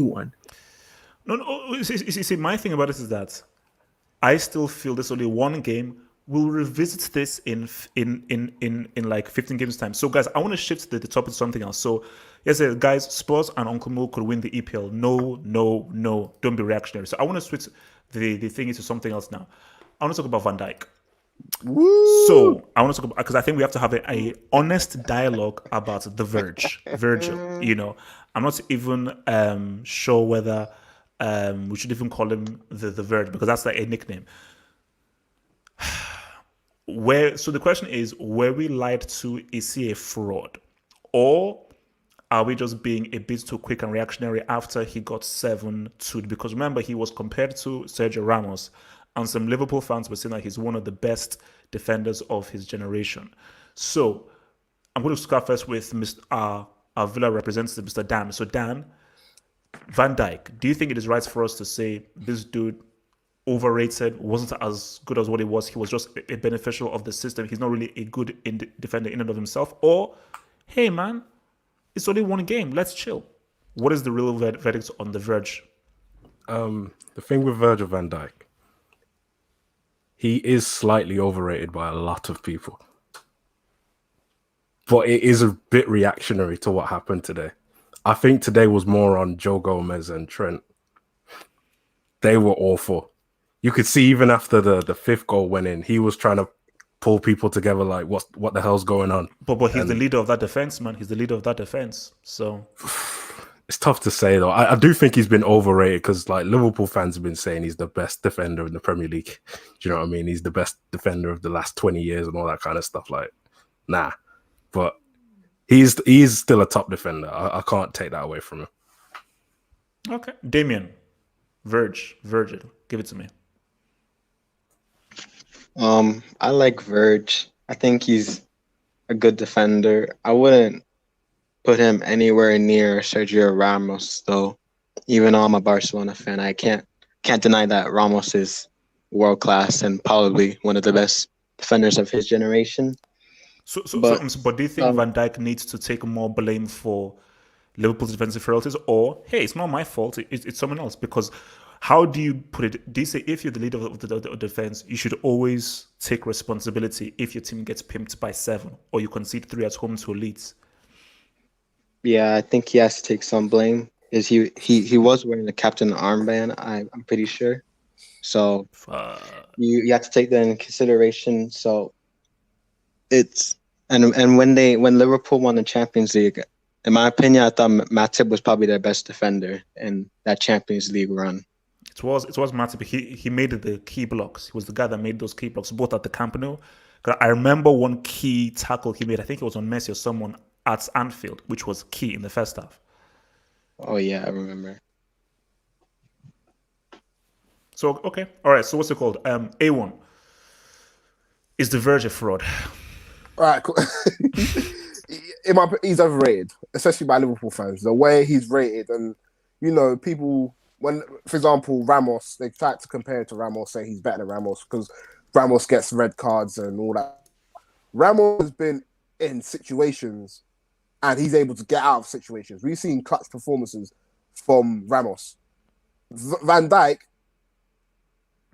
one. No, no. See, my thing about this is that I still feel there's only one game. We'll revisit this in like 15 games time. So, guys, I want to shift the topic to something else. So, yes, guys, Spurs and Uncle Mo could win the EPL. No, no, no. Don't be reactionary. So, I want to switch the thing into something else now. I want to talk about Van Dijk. Woo! So, I want to talk about because I think we have to have a honest dialogue about the Virgil. I'm not even sure whether we should even call him the Verge because that's like a nickname. So the question is, were we lied to? Is he a fraud, or are we just being a bit too quick and reactionary after he got 7-2? Because remember, he was compared to Sergio Ramos, and some Liverpool fans were saying that he's one of the best defenders of his generation. So I'm going to start first with Mr. Our Villa representative, Mr. Dan. So Dan, Van Dijk, do you think it is right for us to say this dude overrated, wasn't as good as what he was? He was just a beneficial of the system. He's not really a good defender in and of himself. Or, hey man, it's only one game. Let's chill. What is the real verdict on the Verge? The thing with Virgil van Dijk, he is slightly overrated by a lot of people. But it is a bit reactionary to what happened today. I think today was more on Joe Gomez and Trent. They were awful. You could see even after the fifth goal went in, he was trying to pull people together like, what the hell's going on? But he's the leader of that defense, man. He's the leader of that defense. So it's tough to say, though. I do think he's been overrated because like Liverpool fans have been saying he's the best defender in the Premier League. Do you know what I mean? He's the best defender of the last 20 years and all that kind of stuff. Like, nah. But he's still a top defender. I can't take that away from him. Okay. Damien, Virgil, give it to me. I like Verge. I think he's a good defender. I wouldn't put him anywhere near Sergio Ramos, though. Even though I'm a Barcelona fan, I can't deny that Ramos is world class and probably one of the best defenders of his generation. But do you think Van Dijk needs to take more blame for Liverpool's defensive frailties, or hey, it's not my fault, it's someone else? Because how do you put it? Do you say if you're the leader of the defense, you should always take responsibility if your team gets pimped by 7 or you concede 3 at home to Leeds? Yeah, I think he has to take some blame. He was wearing the captain armband, I'm pretty sure. So you have to take that in consideration. So it's and when Liverpool won the Champions League, in my opinion, I thought Matip was probably their best defender in that Champions League run. It was Matip. He made the key blocks. He was the guy that made those key blocks, both at the Camp Nou. Because I remember one key tackle he made. I think it was on Messi or someone at Anfield, which was key in the first half. Oh yeah, I remember. So okay, all right. So what's it called? A1. Is the Verge a fraud? All right, cool. He's overrated, especially by Liverpool fans. The way he's rated, and people, when, for example, Ramos, they tried to compare it to Ramos, say he's better than Ramos because Ramos gets red cards and all that. Ramos has been in situations and he's able to get out of situations. We've seen clutch performances from Ramos. Van Dijk,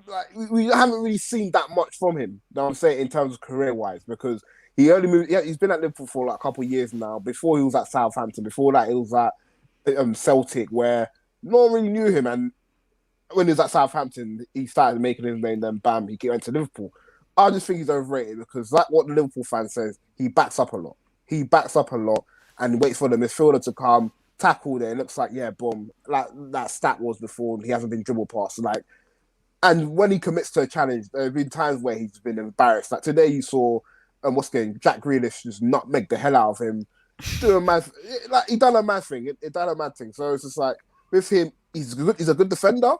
like we haven't really seen that much from him. I'm saying in terms of career-wise, because he only moved. Yeah, he's been at Liverpool for like a couple of years now. Before he was at Southampton. Before that, he was at Celtic, where no one really knew him. And when he was at Southampton, he started making his name. Then bam, he went to Liverpool. I just think he's overrated because, like what the Liverpool fan says, he backs up a lot. He backs up a lot and waits for the midfielder to come tackle. There, it looks like boom, like that stat was before. He hasn't been dribble past and when he commits to a challenge, there have been times where he's been embarrassed. Like today, you saw. Jack Grealish just nutmeg the hell out of him. Do a mad, like he done a mad thing. It done a mad thing. So it's just like with him, he's good. He's a good defender,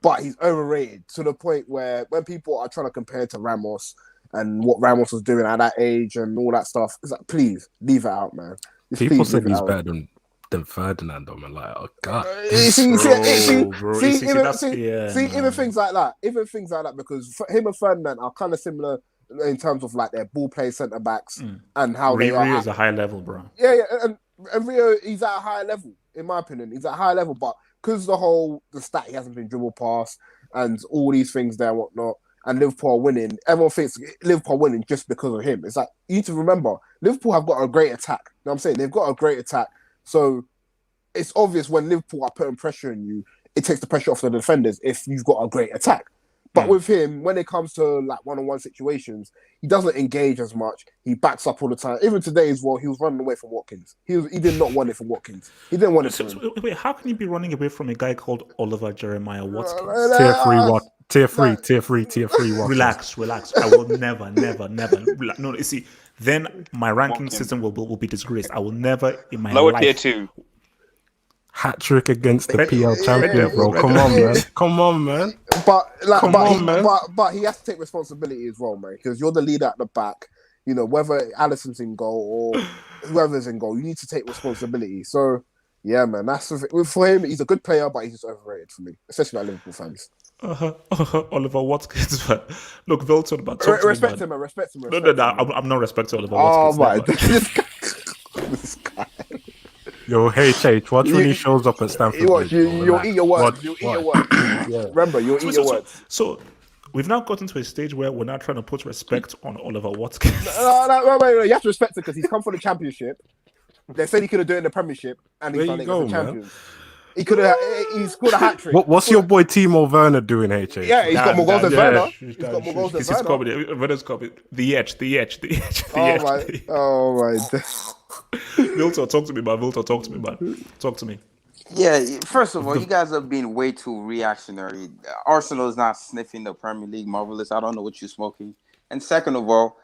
but he's overrated to the point where when people are trying to compare to Ramos and what Ramos was doing at that age and all that stuff, it's like please leave it out, man. People say he's better than Ferdinand. I'm like, oh god. See, even things like that, because him and Ferdinand are kind of similar in terms of like their ball play centre backs and how they are. Rio's a high level, bro. Yeah, and Rio, he's at a higher level, in my opinion. He's at a higher level, but because the stat he hasn't been dribbled past and all these things there and whatnot, and Liverpool are winning. Everyone thinks Liverpool are winning just because of him. It's like, you need to remember, Liverpool have got a great attack. You know what I'm saying? They've got a great attack. So it's obvious when Liverpool are putting pressure on you, it takes the pressure off the defenders if you've got a great attack. But with him, when it comes to like one-on-one situations, he doesn't engage as much. He backs up all the time. Even today as well, he was running away from Watkins. He did not want it from Watkins. He didn't want it from him. Wait, how can you be running away from a guy called Oliver Jeremiah Watkins? Tier three. Watkins. Relax. I will never. No, you see, then my ranking system will be disgraced. I will never in my lower life. tier 2. Hat trick against the PL champion, bro. Come on, man. But he has to take responsibility as well, man. Because you're the leader at the back. You know, whether Alisson's in goal or whoever's in goal, you need to take responsibility. So, yeah, man, that's for him. He's a good player, but he's just overrated for me, especially by Liverpool fans. Oliver Watkins. Look, Vilton, but respect him. No. I'm not respecting Oliver Watkins. Oh my, this guy. Yo, HH, watch when he shows up at Stamford Bridge. You'll eat your words. Yeah. Remember, you'll eat your words. So, we've now gotten to a stage where we're now trying to put respect on Oliver Watkins. No, you have to respect him because he's come from the Championship. They said he could have done it in the Premiership, and he's done it as a champion. He could have. He scored a hat trick. What's your boy Timo Werner doing, HH? Yeah, he's got more goals than Werner. He's got more goals than Werner. Werner's copy. The edge. Oh my. Vilton, talk to me, man. Talk to me. Yeah, first of all, you guys are being way too reactionary. Arsenal is not sniffing the Premier League. Marvelous. I don't know what you're smoking. And second of all,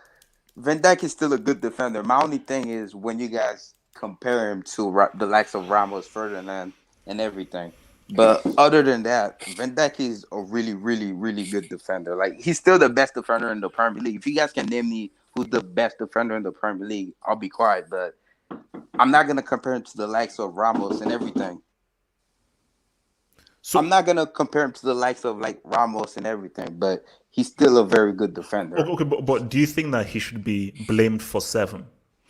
Van Dijk is still a good defender. My only thing is when you guys compare him to the likes of Ramos, Ferdinand, and everything. But other than that, Van Dijk is a really, really, really good defender. Like, he's still the best defender in the Premier League. If you guys can name me who's the best defender in the Premier League, I'll be quiet. But I'm not going to compare him to the likes of Ramos and everything. So I'm not going to compare him to the likes of, like, Ramos and everything. But he's still a very good defender. Okay, but do you think that he should be blamed for 7?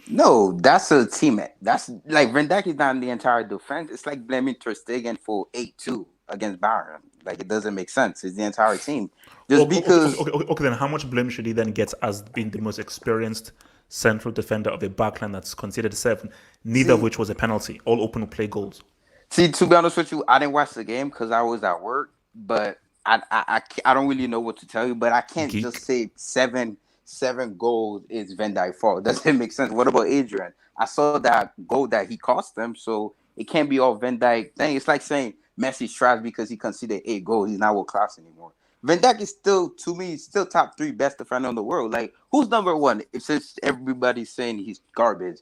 No, that's a teammate. That's like Van Dijk is not in the entire defense. It's like blaming Ter Stegen for 8-2 against Bayern. Like, it doesn't make sense. It's the entire team. Because okay, then how much blame should he then get as being the most experienced central defender of a backline that's considered 7, neither of which was a penalty, all open play goals? See, to be honest with you, I didn't watch the game because I was at work, but I don't really know what to tell you. But I can't just say 7 goals is Van Dijk's fault. It doesn't make sense. What about Adrian? I saw that goal that he cost them, so it can't be all Van Dijk thing. It's like saying Messi's trash because he conceded 8 goals. He's not world class anymore. Van Dijk is still, to me, still top 3 best defender in the world. Like, who's number 1? If since everybody's saying he's garbage,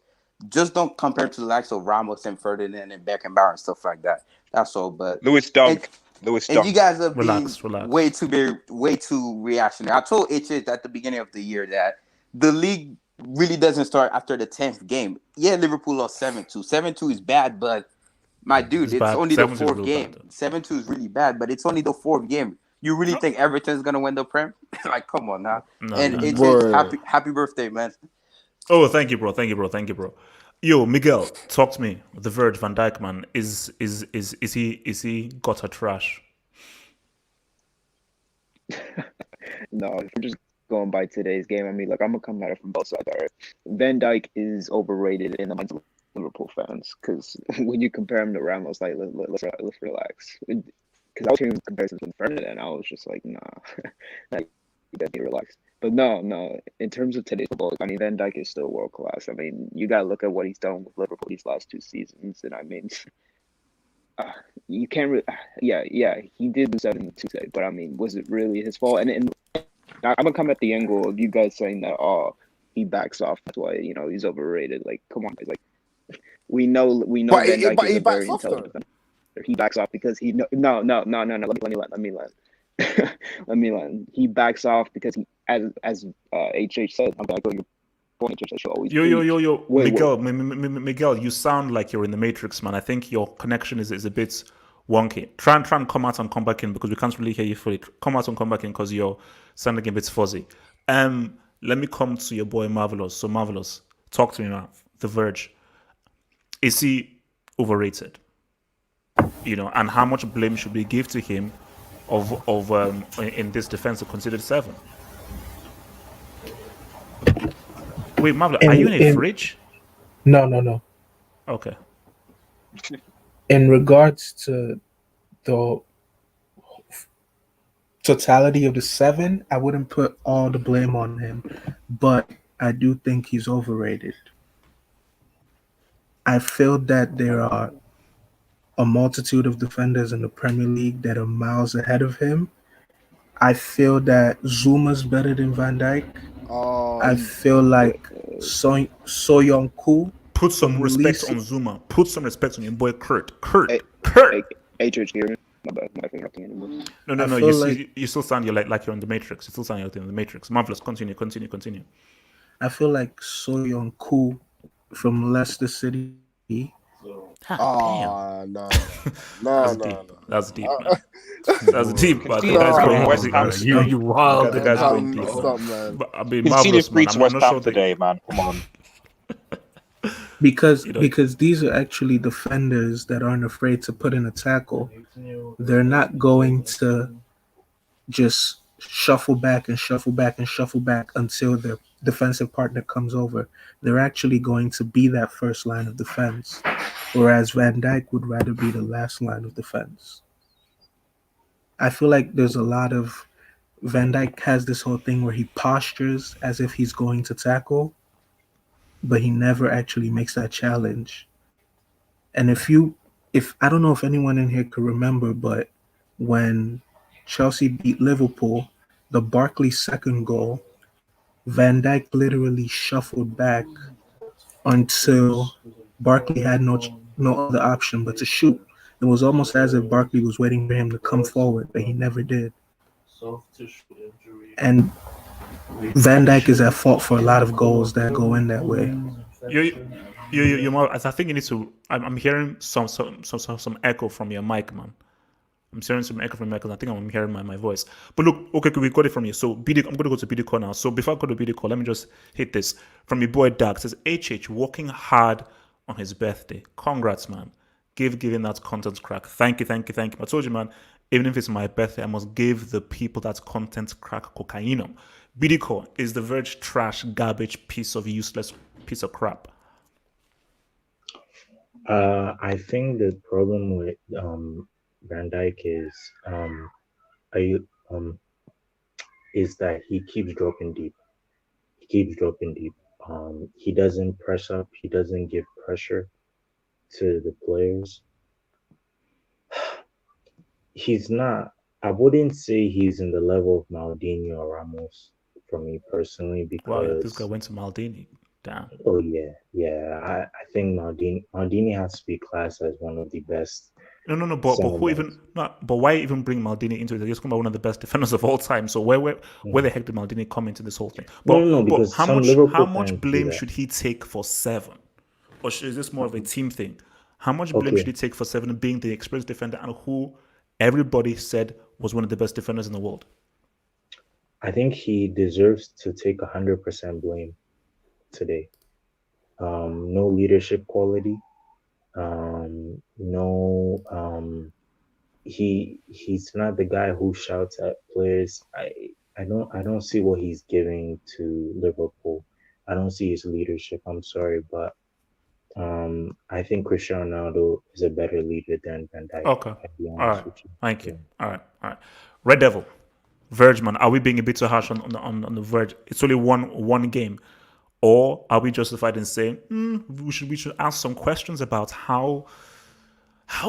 just don't compare to the likes of Ramos and Ferdinand and Beckenbauer and stuff like that. That's all. But Lewis Dunk. And you guys are being relax. way too reactionary. I told HH at the beginning of the year that the league really doesn't start after the 10th game. Yeah, Liverpool lost 7-2. 7-2 is bad, but my dude, it's only the 4th game. 7-2 is really bad, but it's only the 4th game. You really think Everton's gonna win the Prem? Like, come on now. Happy birthday, man. Oh, thank you, bro. Yo, Miguel, talk to me. The Verge, Van Dijk, man, is he gutter trash? No, if we're just going by today's game, I mean, like, I'm gonna come at it from both sides. All right, Van Dijk is overrated in the minds of Liverpool fans because when you compare him to Ramos, like, let's relax. Because I was hearing comparisons with Ferdinand, and I was just like, nah, like, you gotta be relaxed. But no. In terms of today's football, I mean, Van Dijk is still world class. I mean, you gotta look at what he's done with Liverpool these last 2 seasons, and I mean, you can't really. Yeah, he did lose 7-2 today, but I mean, was it really his fault? And I'm gonna come at the angle of you guys saying that he backs off. That's why he's overrated. Like, come on, guys. Like, we know Van Dijk is a very intelligent defender. He backs off because he no. Let me land. Let me land. He backs off because he, as HH said, I'm back on your point. HH always. Yo, Miguel, you sound like you're in the Matrix, man. I think your connection is a bit wonky. Try and come out and come back in because we can't really hear you fully. Come out and come back in because you're sounding a bit fuzzy. Let me come to your boy Marvelous. So Marvelous, talk to me now. The Verge. Is he overrated? and how much blame should we give to him of in this defense considered 7? Wait, Marvel, are you in a fridge? No. Okay. In regards to the totality of the 7, I wouldn't put all the blame on him, but I do think he's overrated. I feel that there are a multitude of defenders in the Premier League that are miles ahead of him. I feel that Zuma's better than Van Dijk. I feel like So Young Koo. Put some respect on Zuma. Put some respect on your boy Kurt. Hey, HH here. My bad. My interrupting anymore. No. You still sound like you're in the Matrix. You still sound like you're in the Matrix. Marvelous. Continue. I feel like So Young Koo from Leicester City. No. That's deep, man. That's deep, but the guy's going West Ham. You wild. The guy's going deep. Stop, man. But, I mean, Marvelous, man. I'm West not sure today, man. Come on. Because these are actually defenders that aren't afraid to put in a tackle. They're not going to just shuffle back until their defensive partner comes over. They're actually going to be that first line of defense, whereas Van Dijk would rather be the last line of defense. I feel like there's a lot of Van Dijk has this whole thing where he postures as if he's going to tackle, but he never actually makes that challenge. And if I don't know if anyone in here could remember, but when Chelsea beat Liverpool, the Barkley second goal, Van Dijk literally shuffled back until Barkley had no other option but to shoot. It was almost as if Barkley was waiting for him to come forward, but he never did. And Van Dijk is at fault for a lot of goals that go in that way. I think you need to. I'm hearing some echo from your mic, man. I'm hearing some echo from your mic because I think I'm hearing my voice. But look, okay, we got it from you. So I'm going to go to BD now. So before I go to BD, let me just hit this from your boy Dijk. It says HH working hard on his birthday. Congrats, man. Giving that content crack. Thank you. I told you, man. Even if it's my birthday, I must give the people that content crack cocaine. BD is the Verge trash, garbage, useless piece of crap. I think the problem with Van Dijk is that he keeps dropping deep. He doesn't press up. He doesn't give pressure to the players. He's not. I wouldn't say he's in the level of Maldini or Ramos for me personally, because this guy went to Maldini. Damn. Oh yeah. I think Maldini has to be classed as one of the best. No. But why even bring Maldini into it? He's one of the best defenders of all time. So where the heck did Maldini come into this whole thing? But, no, because how much blame should he take for 7? Or is this more of a team thing? How much blame should he take for 7 being the experienced defender and who everybody said was one of the best defenders in the world? I think he deserves to take 100% blame today. No leadership quality. He's not the guy who shouts at players. I don't see what he's giving to Liverpool. I don't see his leadership. I'm sorry, but I think Cristiano Ronaldo is a better leader than Van Dijk. Okay. All right. Thank you. All right. Red Devil, Verge, man. Are we being a bit too harsh on the Verge? It's only one game, or are we justified in saying we should ask some questions about how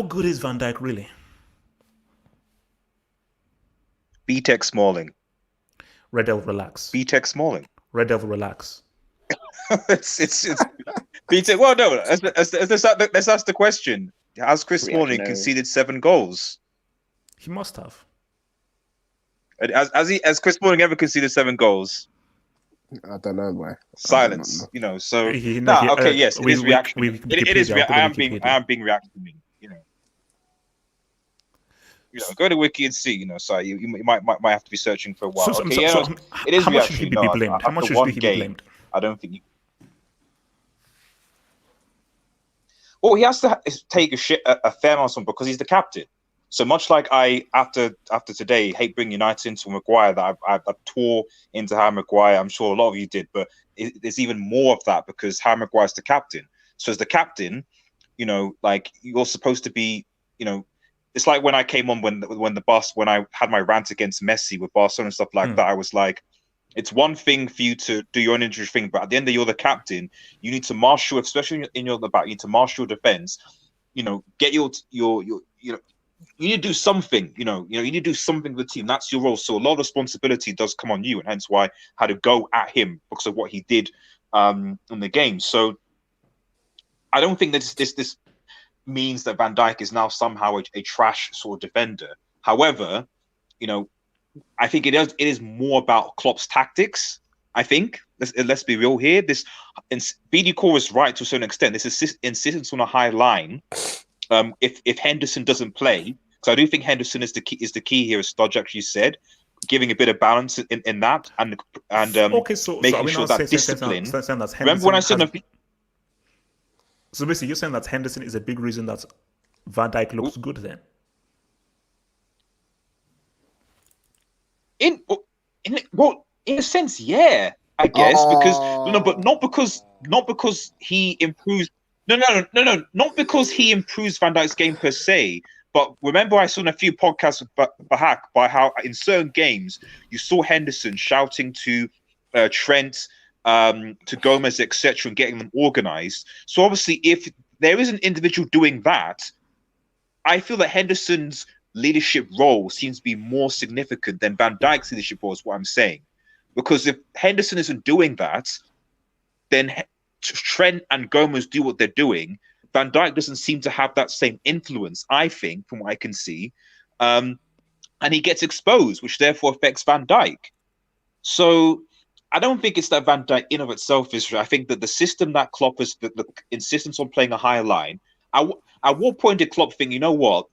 good is Van Dijk really? B-Tech Smalling. Red Devil, relax. B-Tech Smalling. Red Devil, relax. it's B-Tech. Well, no. Let's ask the question. Has Chris Smalling conceded 7 goals? He must have. Has Chris Smalling ever conceded 7 goals? I don't know why. Silence. So yes, it is reaction. It is. I am being reactionary. Go to Wiki and see. So you might have to be searching for a while. It is how much should he be blamed? How much should he be blamed? I don't think you. Well, he has to take a fair amount on because he's the captain. So much like I, after today, hate bringing United into Maguire, that I tore into Harry Maguire. I'm sure a lot of you did, but there's even more of that because Harry Maguire is the captain. So as the captain, like you're supposed to be, it's like when I came on when I had my rant against Messi with Barcelona and stuff like that. I was like, it's one thing for you to do your own injury thing, but at the end of you're the captain. You need to marshal, especially in your back. You need to marshal your defense. Get your you need to do something. You need to do something with the team. That's your role. So a lot of responsibility does come on you, and hence why I had to go at him because of what he did in the game. So I don't think that this means that Van Dijk is now somehow a trash sort of defender. However, I think it is more about Klopp's tactics. I think let's be real here. This BD Core is right to a certain extent. This is insistence on a high line. If Henderson doesn't play, because I do think Henderson is the key here, as Stodge actually said, giving a bit of balance in that and making sure that discipline. Remember when I said so basically, you're saying that Henderson is a big reason that Van Dijk looks good then? In a sense, yeah, I guess but not because he improves. No, not because he improves Van Dijk's game per se. But remember, I saw in a few podcasts with Bahak by how in certain games you saw Henderson shouting to Trent, to Gomez, etc., and getting them organized. So obviously, if there is an individual doing that, I feel that Henderson's leadership role seems to be more significant than Van Dijk's leadership role, is what I'm saying. Because if Henderson isn't doing that, then Trent and Gomez do what they're doing. Van Dijk doesn't seem to have that same influence, I think, from what I can see. And he gets exposed, which therefore affects Van Dijk. So I don't think it's that Van Dijk in of itself is. I think that the system that Klopp is, the insistence on playing a higher line. At what point did Klopp think, you know what?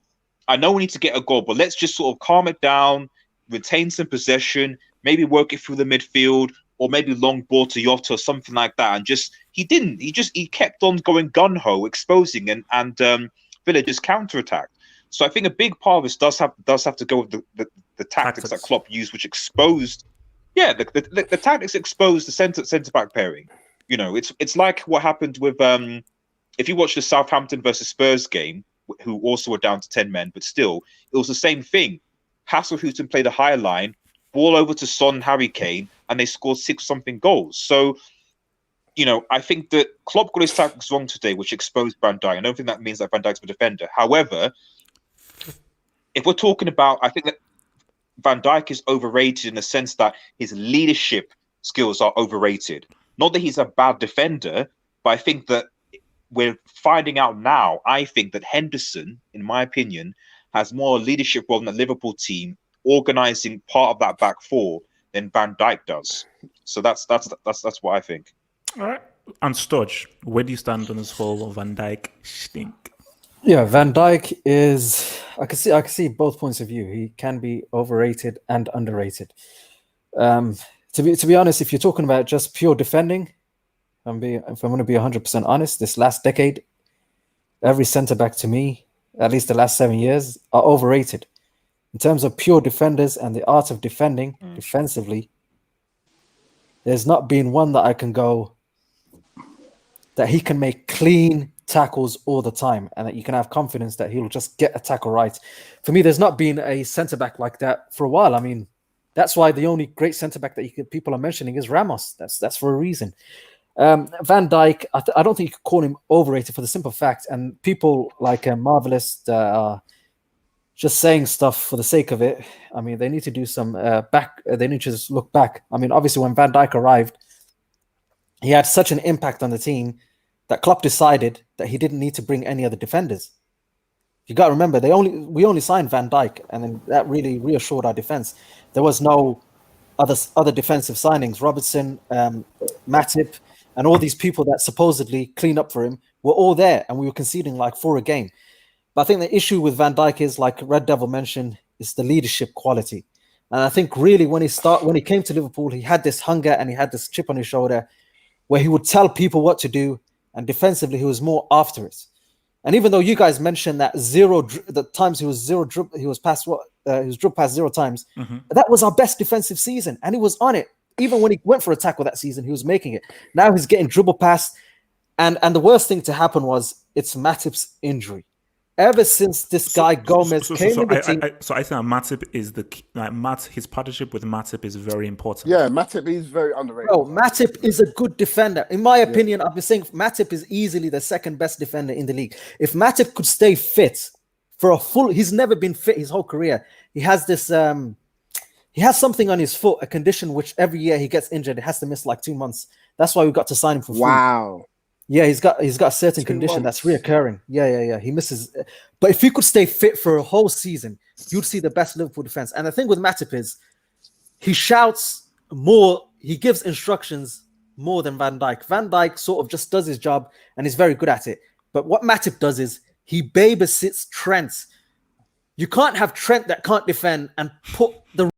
I know we need to get a goal, but let's just sort of calm it down, retain some possession, maybe work it through the midfield, or maybe long ball to Jota or something like that. And he didn't. He kept on going gun-ho, exposing, and Villa just counterattacked. So I think a big part of this does have to go with the tactics that Klopp used, which exposed. Yeah, the tactics exposed the centre back pairing. It's like what happened with if you watch the Southampton versus Spurs game, who also were down to 10 men, but still it was the same thing. Hasselhüttl played a higher line, ball over to Son and Harry Kane, and they scored 6-something goals. So, I think that Klopp got his tactics wrong today, which exposed Van Dijk. I don't think that means that Van Dijk's a defender. However, if we're talking about, I think that Van Dijk is overrated in the sense that his leadership skills are overrated. Not that he's a bad defender, but I think that we're finding out now, I think that Henderson, in my opinion, has more leadership role in the Liverpool team, organising part of that back four than Van Dijk does. So that's what I think. All right. And Stodge, where do you stand on this whole Van Dijk stink? Yeah, Van Dijk is. I can see both points of view. He can be overrated and underrated. To be honest, if you're talking about just pure defending, if I'm going to be 100% honest, this last decade, every centre back to me, at least the last 7 years, are overrated. In terms of pure defenders and the art of defending defensively, there's not been one that I can go that he can make clean tackles all the time and that you can have confidence that he'll just get a tackle right. For me, there's not been a centre-back like that for a while. I mean, that's why the only great centre-back that people are mentioning is Ramos. That's for a reason. Van Dijk, I don't think you could call him overrated for the simple fact, and people like Marvelous are just saying stuff for the sake of it. I mean, they need to do some they need to just look back. I mean, obviously, when Van Dijk arrived, he had such an impact on the team that Klopp decided that he didn't need to bring any other defenders. You got to remember, we only signed Van Dijk, and then that really reassured our defense. There was no other defensive signings. Robertson, Matip, and all these people that supposedly cleaned up for him were all there, and we were conceding like 4 a game. But I think the issue with Van Dijk is, like Red Devil mentioned, is the leadership quality. And I think really when he came to Liverpool, he had this hunger and he had this chip on his shoulder where he would tell people what to do, and defensively he was more after it. And even though you guys mentioned that the times he was dribbled past 0 times, that was our best defensive season, and he was on it. Even when he went for a tackle that season, he was making it. Now he's getting dribbled past, and the worst thing to happen was it's Matip's injury. Ever since this guy Gomez came in the team, so I think Matip is his partnership with Matip is very important. Yeah, Matip is very underrated. Oh, Matip is a good defender. In my opinion, I've been saying Matip is easily the second best defender in the league. If Matip could stay fit for a full, he's never been fit his whole career. He has this, he has something on his foot, a condition which every year he gets injured, he has to miss like 2 months. That's why we got to sign him for free. Wow. Yeah, he's got a certain condition that's reoccurring. Yeah. He misses, but if he could stay fit for a whole season, you'd see the best Liverpool defense. And the thing with Matip is, he shouts more, he gives instructions more than Van Dijk. Van Dijk sort of just does his job and he's very good at it. But what Matip does is he babysits Trent. You can't have Trent that can't defend and put the